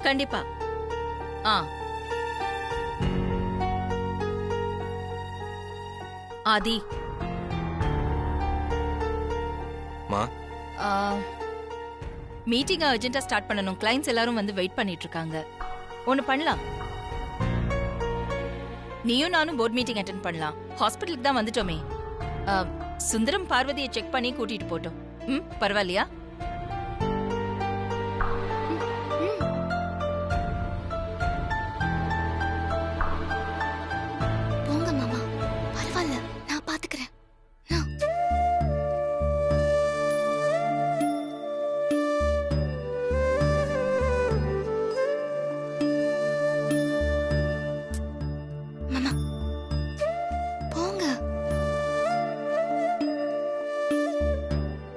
கண்டிப்பா. ஆ ஆதி மா மீட்டிங் அர்ஜென்ட்டா ஸ்டார்ட் பண்ணனும். கிளையன்ட்ஸ் எல்லாரும் வந்து வெயிட் பண்ணிட்டு இருக்காங்க. ஒன்னு பண்ணலாம். நீயும் நானும் போர்ட் மீட்டிங் அட்டெண்ட் பண்ணலாம். ஹாஸ்பிடலுக்கு தான் வந்துட்டோமே. சுந்தரம் பார்வதியை செக் பண்ணி கூட்டிட்டு போட்டோம். பரவாயில்லையா? போங்க மாமா, பரவாயில்ல, நான் பாத்துக்கிறேன். மாமா போங்க.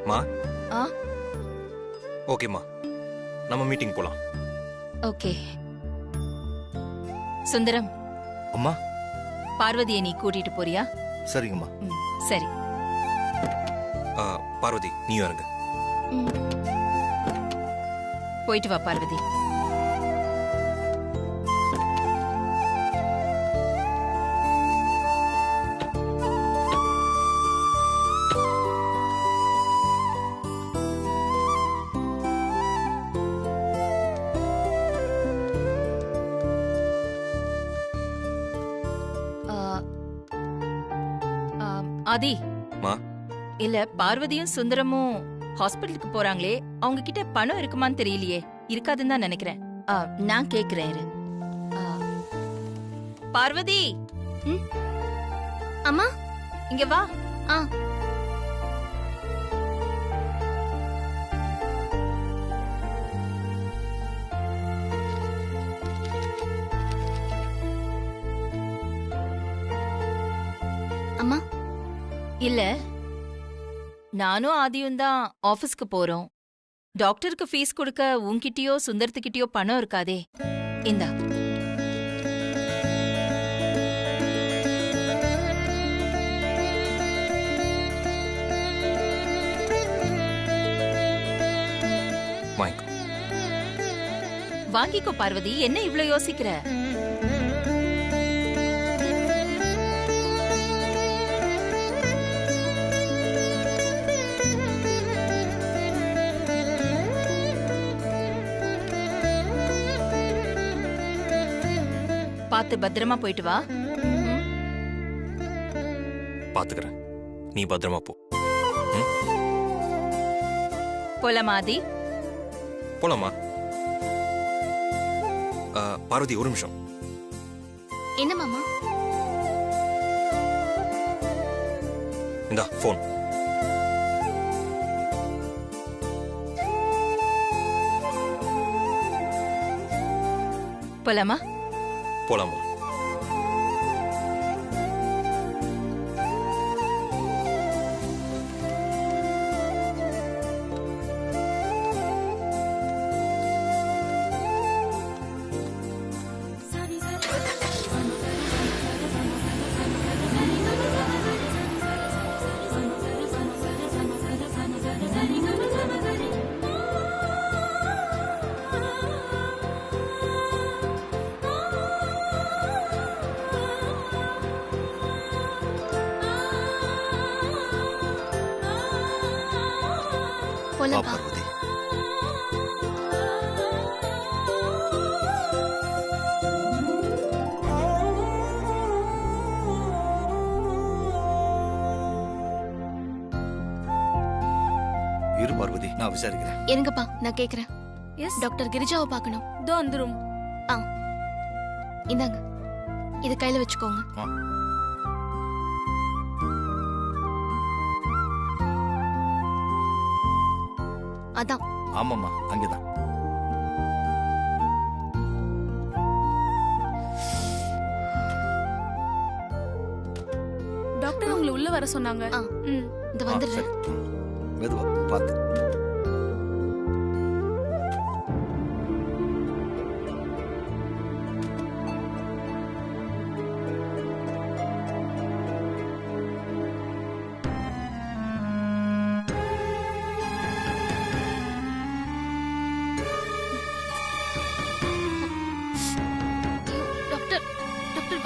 மா ஆ ஓகேம்மா, நம்ம மீட்டிங் போலாம். ஓகே. சுந்தரம், அம்மா. பார்வதியை நீ கூட்டிட்டு போறியா? சரிங்கம்மா. சரி. பார்வதி நீயும் இறங்க. போயிட்டு வா பார்வதி. ஆதி, மா இல்ல பார்வதியும் சுந்தரமும் ஹாஸ்பிடலுக்கு போறாங்களே, அவங்க கிட்ட பணம் இருக்குமான்னு தெரியலையே. இருக்காதுன்னு தான் நினைக்கிறேன். நான் கேக்குறேன் இரு. பார்வதி, அம்மா இங்க வா. ஆ அம்மா. இல்ல, நானும் ஆதியும் தான் ஆபீஸ்க்கு போறோம். டாக்டருக்கு ஃபீஸ் கொடுக்க உன்கிட்டயோ சுந்தரத்துக்கிட்டயோ பணம் இருக்காதே. இந்தா. வாங்கிக்கோ. வாங்கிக்கோ பார்வதி, என்ன இவ்ளோ யோசிக்கிற? பார்த்து பத்திரமா போயிட்டு வா. பாத்துக்கிறேன், நீ பத்திரமா போ. போலாமா ஆதி? போலாமா? பார்வதி ஒரு நிமிஷம். என்ன மாமா? இந்தா போன். போலாமா? போலாமா? வா பார்வதி. இரு பார்வதி, நான் விசாரிக்கிறேன். இருங்கப்பா, நான் கேக்குறேன். டாக்டர் கிரிஜாவை பார்க்கணும். இதோ வந்துரும். இந்தாங்க, இத கையில வச்சுக்கோங்க. அதான். ஆமாம்மா, அங்கேதான். டாக்டர் உங்களை உள்ள வர சொன்னாங்க. இந்த வந்துடுறேன். மெதுவா பார்த்து.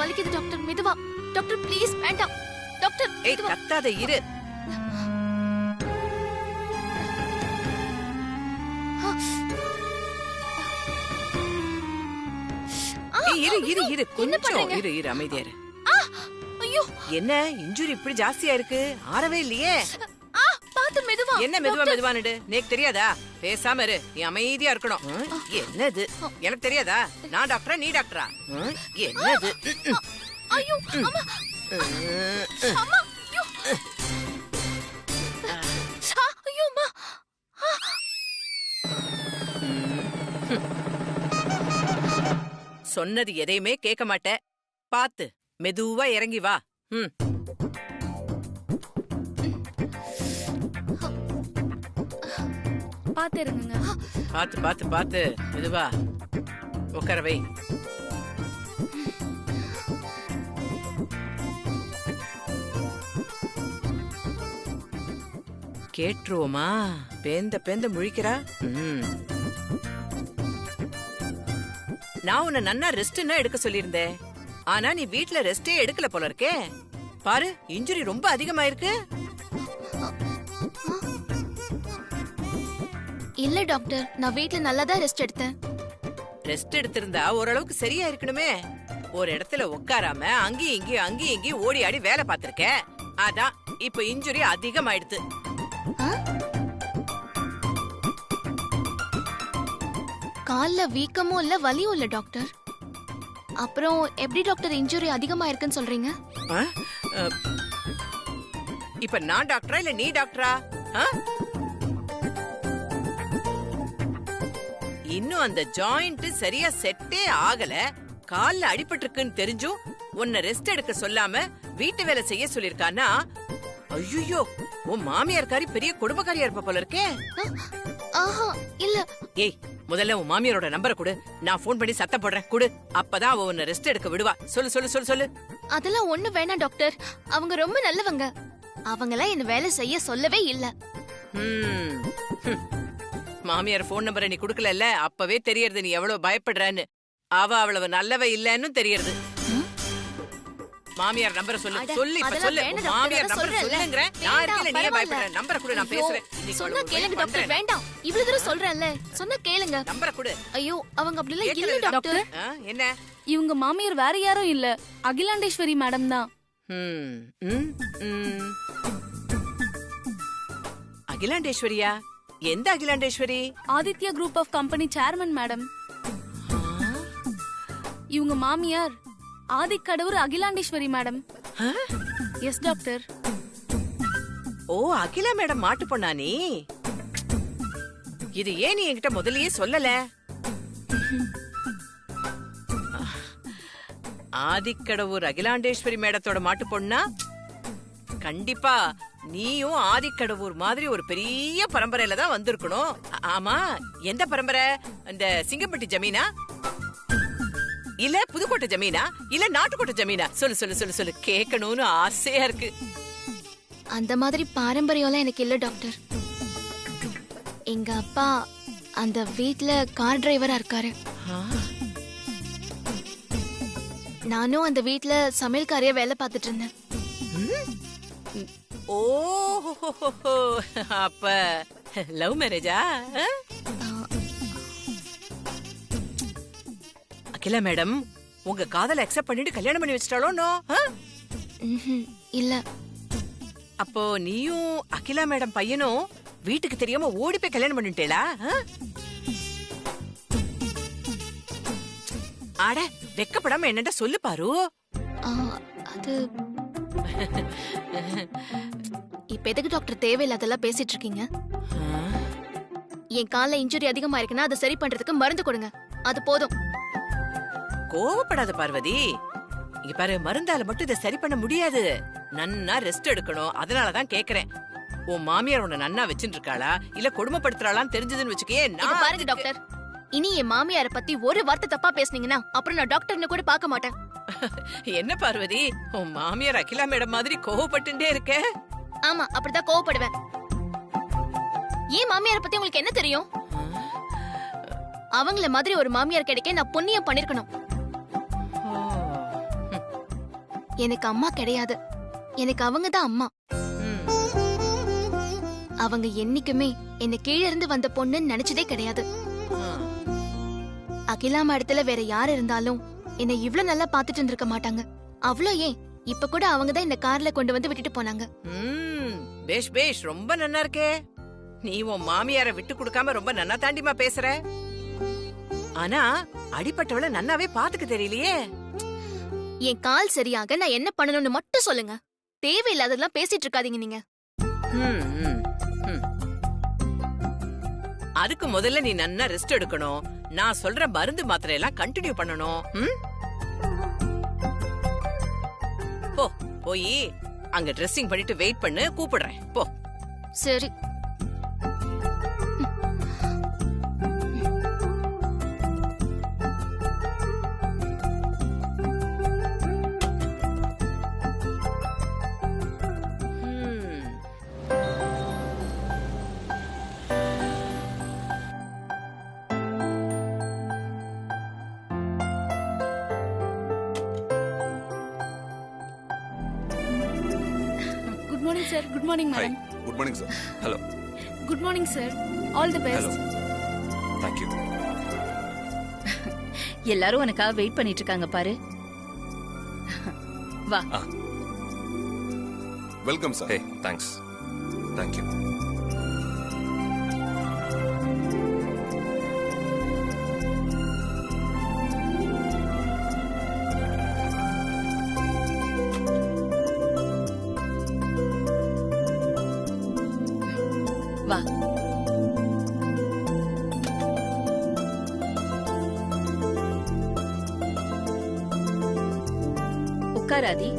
வலிக்குது டாக்டர், மெதுவா. டாக்டர் ப்ளீஸ் வேண்டாம். டாக்டர் ஏய் மெதுவா. கத்தாத இரு. ஏய், இரு இரு இரு கொஞ்சம் பண்றீங்க? இரு அமைதியா இரு. ஐயோ, என்ன இன்ஜுரி இப்படி ஜாஸ்தியா இருக்கு? ஆறவே இல்லையே. பாத்து மெதுவா. என்ன மெதுவா மெதுவானுடு? நேக்கு தெரியாதா? பேசாம இரு, நீ அமைதியா இருக்கணும். என்னது எனக்கு தெரியாதா? நான் டாக்டரா நீ டாக்டரா? என்னது? ஐயோ, அம்மா. அம்மா, ஐயோ. ஐயோ, அம்மா. சொன்னது எதையுமே கேட்க மாட்ட. பாத்து மெதுவா இறங்கி வா. பாத்து இருங்க. பாத்து பாத்து பாத்து மெதுவா உட்கார வை. கேட்டுருவோமா? பேந்த பேந்த முழிக்கிறா. நான் உன்னை நன்னா ரெஸ்ட்னா எடுக்க சொல்லியிருந்தேன். ஆனா நீ வீட்ல ரெஸ்டே எடுக்கல போல இருக்கே. பாரு, இன்ஜுரி ரொம்ப அதிகமாயிருக்கு. இல்ல டாக்டர், நான் வீட்ல நல்லா தான் ரெஸ்ட் எடுத்தேன். ரெஸ்ட் எடுத்திருந்தா ஓரளவுக்கு சரியா இருக்கணுமே. ஒரு இடத்துல உட்காராம அங்கேயும் இங்கேயும் ஓடி ஆடி வேலை பார்த்திருக்க. அதான் இப்ப இன்ஜுரி அதிகமாயிடுது. கால்ல வீக்கமும் இல்ல, வலியும் இல்ல டாக்டர். அப்புறம் எப்படி டாக்டர் இன்ஜுரி அதிகமா இருக்குன்னு சொல்றீங்க? ஆ? இப்ப நான் டாக்டரா இல்ல நீ டாக்டரா? ஆ? இன்னும் அந்த ஜாயிண்ட் சரியா செட்டே ஆகல. கால்ல அடிபட்டிருக்குன்னு தெரிஞ்சும் உன்னை ரெஸ்ட் எடுக்க சொல்லாம வீட்டு வேலை செய்ய சொல்லிருக்கானா? ஐயோ, உன் மாமியார்காரி பெரிய குடும்பக்காரியா இருப்ப போல இருக்கே. ஆஹா, இல்ல. ஏய், முதல்ல உன் மாமியாரோட நம்பரை கொடு. நான் போன் பண்ணி சத்தம் போடுறேன். கொடு, அப்பதான் அவ உன்னை ரெஸ்ட் எடுக்க விடுவா. சொல்லு சொல்லு சொல்லு சொல்லு. அதெல்லாம் ஒண்ணு வேணாம் டாக்டர். அவங்க ரொம்ப நல்லவங்க. அவங்களாம் என்ன வேலை செய்ய சொல்லவே இல்ல. மாமியார் போன் நம்பரை நீ குடுக்கல, அப்பவே தெரியறது நீ எவ்வளவு பயப்படுறன்னு. அவ அவ்வளவு நல்லவ இல்லன்னு தெரியறது. மாமியார் நம்பரை சொல்லு. சொல்லு, இப்ப சொல்லு. மாமியார் நம்பரை சொல்லுங்கற. நான் இருக்கல, நீ பயப்படுற. நம்பரை கொடு, நான் பேசுறேன். சொன்னா கேளுங்க டாக்டர். வேண்டாம், இவ்வளவு தூரம் சொல்றேன்ல. சொன்னா கேளுங்க. நம்பரை கொடு. ஐயோ, அவங்க அப்படி இல்ல டாக்டர். என்ன? இவங்க மாமியார் வேற யாரும் இல்ல, அகிலாண்டேஸ்வரி மேடம் தான். அகிலாண்டேஸ்வரியா? எந்த Akilandeswari? Aditya group of company chairman madam. இவங்க மாமியார் ஆதிக்கடவுர் Akilandeswari madam. Yes doctor. Oh, Akila madam மாட்டு பொண்ணா நீ? இது ஏன் நீ என்கிட்ட முதல்லயே சொல்லல? ஆதிக்கடவுர் அகிலாண்டேஸ்வரி மேடத்தோட மாட்டு பொண்ணா? கண்டிப்பா நீயும் ஆதிக்கடவுர் மாதிரி ஒரு பெரிய பரம்பரையில தான் வந்திருக்கணும். ஆமா, எந்த பரம்பரை? இந்த சிங்கம்பட்டி ஜமீனா, இல்ல புதுக்கோட்டை ஜமீனா, இல்ல நாட்டுக்கோட்டை ஜமீனா? சொல்லு சொல்லு சொல்லு சொல்லு, கேட்கணும்னு ஆசையா இருக்கு. அந்த மாதிரி பாரம்பரியம்லாம் எனக்கு இல்ல டாக்டர். எங்க அப்பா அந்த வீட்ல கார் டிரைவரா இருக்காரு. நானும் அந்த வீட்ல சமையல்காரியா வேலை பார்த்துட்டு இருந்தேன். ஓ, அப்ப லவ் மேரேஜா? அகிலா மேடம் உங்க காதலை அக்செப்ட் பண்ணிட்டு கல்யாணம் பண்ணி வச்சிட்டாலோ? இல்ல. அப்போ நீயும் அகிலா மேடம் பையனும் வீட்டுக்கு தெரியாம ஓடி போய் கல்யாணம் பண்ணிட்டேளா? ஆட, வெக்கப்படாம என்னடா சொல்லு பாரு. அது இப்ப எதுக்கு டாக்டர் தேவையில்லாதெல்லாம் பேசிட்டு இருக்கீங்க? என் கால்ல இன்ஜுரி அதிகமா இருக்குன்னா அதை சரி பண்றதுக்கு மருந்து கொடுங்க, அது போதும். கோவப்படாத பார்வதி. இங்க பாரு, மருந்தால மட்டும் இதை சரி பண்ண முடியாது. நன்னா ரெஸ்ட் எடுக்கணும். அதனாலதான் கேக்குறேன். உன் மாமியார் உன்னை நன்னா வச்சுட்டு இருக்காளா இல்ல கொடுமைப்படுத்துறாளான்னு தெரிஞ்சதுன்னு வச்சுக்கே. நான் பாருங்க டாக்டர், இனி என் மாமியார பத்தி ஒரு வார்த்தை தப்பா பேசுனீங்கன்னா அப்புறம் நான் டாக்டர்னு கூட பார்க்க மாட்டேன். என்ன பார்வதி, உன் மாமியார் அகிலா மேடம் மாதிரி கோவப்பட்டுட்டே இருக்க? ஆமா, அப்படிதான் கோவப்படுவேன். ஏன் மாமியார பத்தி உங்களுக்கு என்ன தெரியும்? அவங்கள மாதிரி ஒரு மாமியார் கிடைக்க நான் புண்ணியம் பண்ணிருக்கணும். எனக்கு அம்மா கிடையாது, எனக்கு அவங்க தான் அம்மா. ம். அவங்க என்னைக்குமே என்ன கீழ இருந்து வந்த பொண்ணுன்னு நினைச்சதே கிடையாது. ஆ. அகிலா இடத்துல வேற யார் இருந்தாலும் என்னை இவ்ளோ நல்லா பாத்துட்டு இருந்திருக்க மாட்டாங்க. அவ்ளோ ஏன், இப்ப கூட அவங்க தான் இந்த கார்ல கொண்டு வந்து விட்டுட்டு போனாங்க. ம். பேஷ் பேஷ், ரொம்ப நன்னா இருக்கே. நீ உன் மாமியார விட்டு கொடுக்காம ரொம்ப நன்னா தாண்டிமா பேசுற. ஆனா அடிப்பட்டவள நன்னாவே பாத்துக்க தெரியலையே. என் கால் சரியாக நான் என்ன பண்ணணும்னு மட்டும் சொல்லுங்க. தேவையில்லாததெல்லாம் பேசிட்டு இருக்காதீங்க நீங்க. ம், ம், ம். அதுக்கு முதல்ல நீ நன்னா ரெஸ்ட் எடுக்கணும். நான் சொல்ற மருந்து மாத்திரை எல்லாம் கண்டினியூ பண்ணணும். ம்? போ, போய் அங்க ட்ரெஸ்ஸிங் பண்ணிட்டு வெயிட் பண்ணு, கூப்பிடுறேன். போ. சரி. ம். Good morning sir. Good morning hi, madam. Good morning sir. Hello. Good morning sir. All the hello. Best. Thank you. எல்லாரும் உனக்காக வெயிட் பண்ணிட்டு இருக்காங்க பாரு. வா. Welcome sir. Hey, thanks. Thank you. வா. உட்காராதி.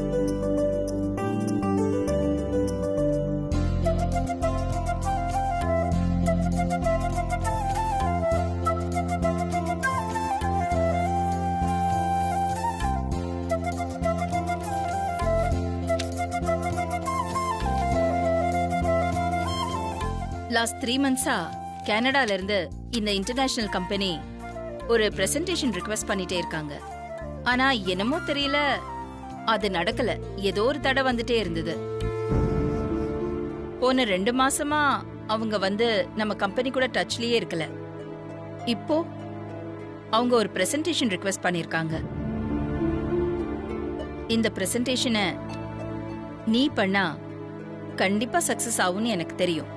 லாஸ்ட் 3 months-ஆ கனடால இருந்து இந்த இன்டர்நேஷனல் கம்பெனி ஒரு பிரசன்டேஷன் ரிக்வெஸ்ட் பண்ணிட்டே இருக்காங்க. ஆனா என்னமோ தெரியல, அது நடக்கல. ஏதோ ஒரு தடை வந்துட்டே இருந்தது. போன 2 மாசமா அவங்க வந்து நம்ம கம்பெனி கூட டச்லயே இருக்கல. இப்போ அவங்க ஒரு பிரசன்டேஷன் ரிக்வெஸ்ட் பண்ணிருக்காங்க. இந்த பிரசன்டேஷனை நீ பண்ணா கண்டிப்பா சக்சஸ் ஆகும்னு எனக்கு தெரியும்.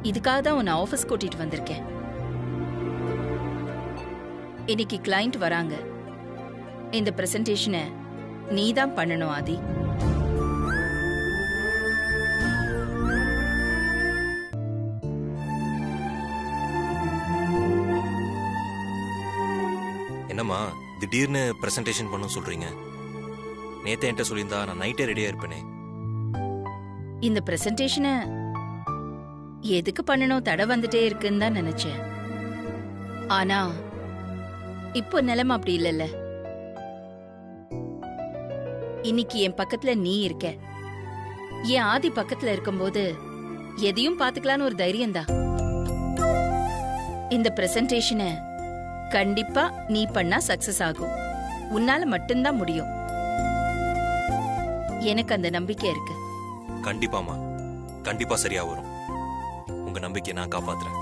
இதுக்காக தான் உன்னை ஆபீஸ் கூட்டிட்டு வந்திருக்கேன். இன்னைக்கு கிளையண்ட் வராங்க. இந்த பிரசன்டேஷனை நீ தான் பண்ணணும் ஆதி. என்னம்மா திடீர்னு பிரசன்டேஷன் பண்ண சொல்றீங்க? நேத்தே என்கிட்ட சொல்லியிருந்தா நான் நைட்டே ரெடியா இருப்பேனே. இந்த பிரசன்டேஷனை எதுக்கு பண்ணணும், தடை வந்துட்டே இருக்குன்னு தான் நினைச்சேன். ஆனா இப்போ நிலைமை அப்படி இல்லைல்ல. இன்னைக்கு என் பக்கத்துல நீ இருக்க. என் ஆதி பக்கத்துல இருக்கும்போது எதையும் பாத்துக்கலான்னு ஒரு தைரியம் தான். இந்த பிரசன்டேஷனை கண்டிப்பா நீ பண்ணா சக்சஸ் ஆகும். உன்னால மட்டும்தான் முடியும். எனக்கு அந்த நம்பிக்கை இருக்கு. கண்டிப்பாமா, கண்டிப்பா சரியா வரும். உங்க நம்பிக்கையை நான் காப்பாத்துறேன்.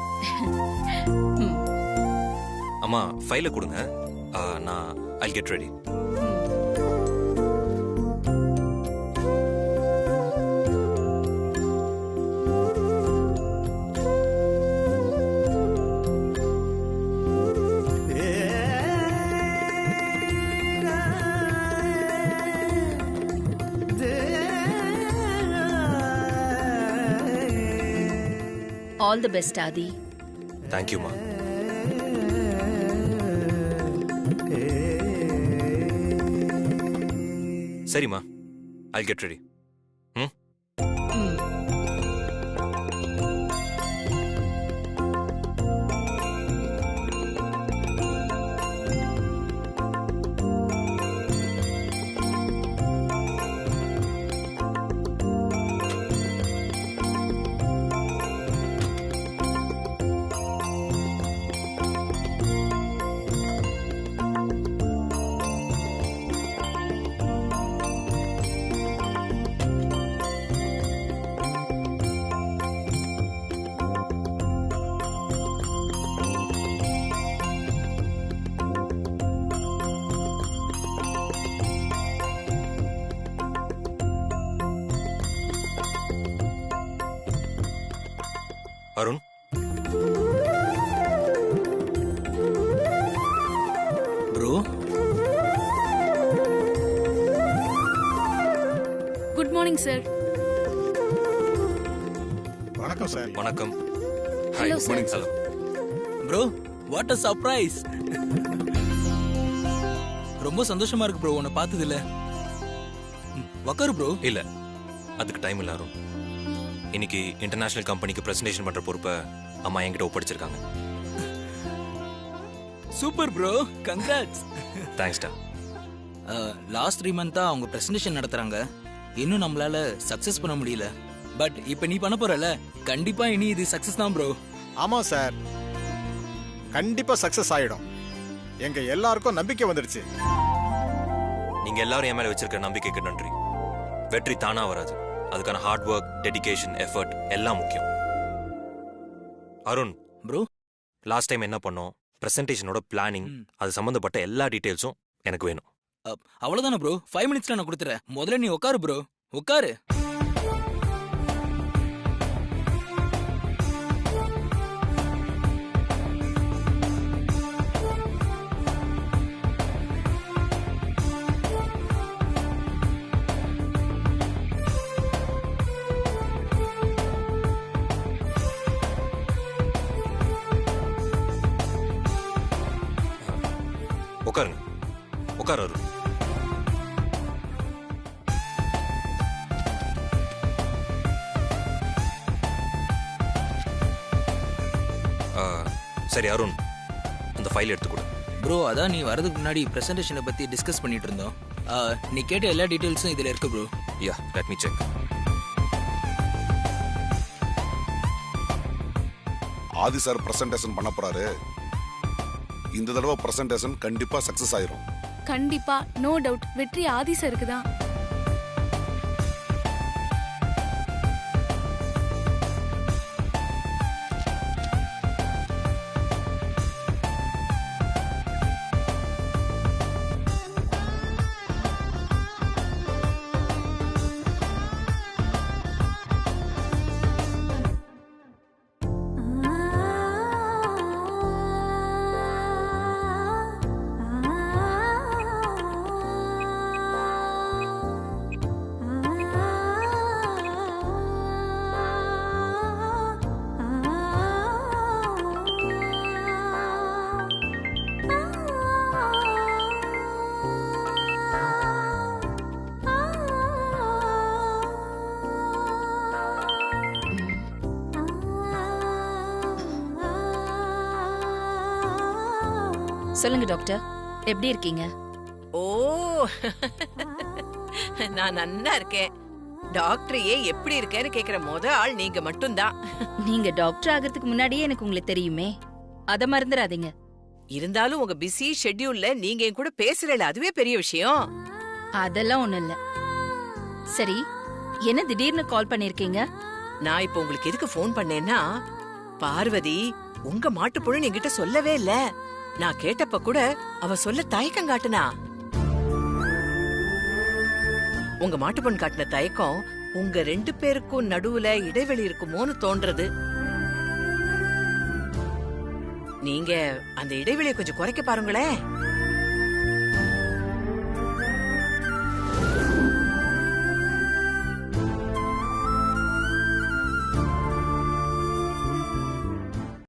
அம்மா ஃபைலை கொடுங்க. நான் I'll get ready. All the best Adi. தேங்க்யூமா. சரிம்மா, I'll get ready. ம்? Arun, bro good morning sir. வணக்கம் சார். வணக்கம். Hello, sir. Hello. Bro what a surprise. ரொம்ப சந்தோஷமா இருக்கு ப்ரோ உன்னை பார்த்ததுல. உக்காரு ப்ரோ. இல்ல, அதுக்கு டைம் இல்ல அருண். இன்னைக்கு இன்டர்நேஷனல் கம்பெனிக்கு பிரசன்டேஷன் பண்ற பொறுப்பை அம்மா என்கிட்ட ஒப்படைச்சிருக்காங்க. Super bro, congrats. தேங்க்ஸ்டா. லாஸ்ட் 3 மந்த்தா அவங்க பிரசன்டேஷன் நடத்துறாங்க. இன்னும் நம்மளால சக்சஸ் பண்ண முடியல. பட் இப்போ நீ பண்ண போறல, கண்டிப்பா இனி இது சக்சஸ் தான் ப்ரோ. ஆமா சார், கண்டிப்பா சக்சஸ் ஆயிடும். எங்க எல்லாருக்கும் நம்பிக்கை வந்துடுச்சு. நீங்க எல்லாரும் என் மேல வச்சிருக்கிற நம்பிக்கைக்கு நன்றி. வெற்றி தானா வராது. அதுக்கான ஹார்ட் ஒர்க், டெடிகேஷன், எஃபர்ட் எல்லாம் முக்கியம். அருண் ப்ரோ, லாஸ்ட் டைம் என்ன பண்ணோம், பிரசன்டேஷனோட பிளானிங், அது சம்பந்தப்பட்ட எல்லா டீடைல்ஸும் எனக்கு வேணும். அவ்வளவுதானே ப்ரோ? 5 மினிட்ஸ்ல நான் கொடுத்துறேன். முதல்ல நீ உட்காரு ப்ரோ, உட்காரு. உட்காருங்க. உட்காரு அருண். சரி அருண், அந்த ஃபைல் எடுத்து கொடு. ப்ரோ, அதான் நீ வரதுக்கு முன்னாடி பிரசன்டேஷனை பத்தி டிஸ்கஸ் பண்ணிட்டு இருந்தோம். நீ கேட்ட எல்லா டீடைல்ஸும் இதுல இருக்கு ப்ரோ. யா, லெட் மீ செக். ஆதி சார் பிரசன்டேஷன் பண்ண போறாரு. இந்த தடவை பிரசன்டேஷன் கண்டிப்பா சக்சஸ் ஆயிரும். கண்டிப்பா, நோ டவுட், வெற்றி ஆதி சருக்கு தான். சொல்லுங்க டாக்டர், எப்படி இருக்கீங்க? ஓ, நான் நன்னா இருக்கேன். டாக்டரையே எப்படி இருக்கேன்னு கேக்குற ஆள் நீங்க மட்டும்தான். நீங்க டாக்டர் ஆகிறதுக்கு முன்னாடியே எனக்கு உங்களுக்கு தெரியுமே, அத மறந்துடாதீங்க. இருந்தாலும் உங்க பிஸி ஷெட்யூல்ல நீங்க என் கூட பேசுறல, அதுவே பெரிய விஷயம். அதெல்லாம் ஒண்ணும் இல்ல. சரி, என்ன திடீர்னு கால் பண்ணிருக்கீங்க? நான் இப்ப உங்களுக்கு எதுக்கு ஃபோன் பண்ணேன்னா, பார்வதி உங்க மாட்டு பொண்ணு என்கிட்ட சொல்லவே இல்ல. நான் கேட்டப்ப கூட அவ சொல்ல தயக்கம் காட்டுனா. உங்க மாட்டு பொண்ணு காட்டின தயக்கம் உங்க 2 பேருக்கும் நடுவுல இடைவெளி இருக்குமோன்னு தோன்றது. நீங்க அந்த இடைவெளியை கொஞ்சம் குறைக்க பாருங்களேன்.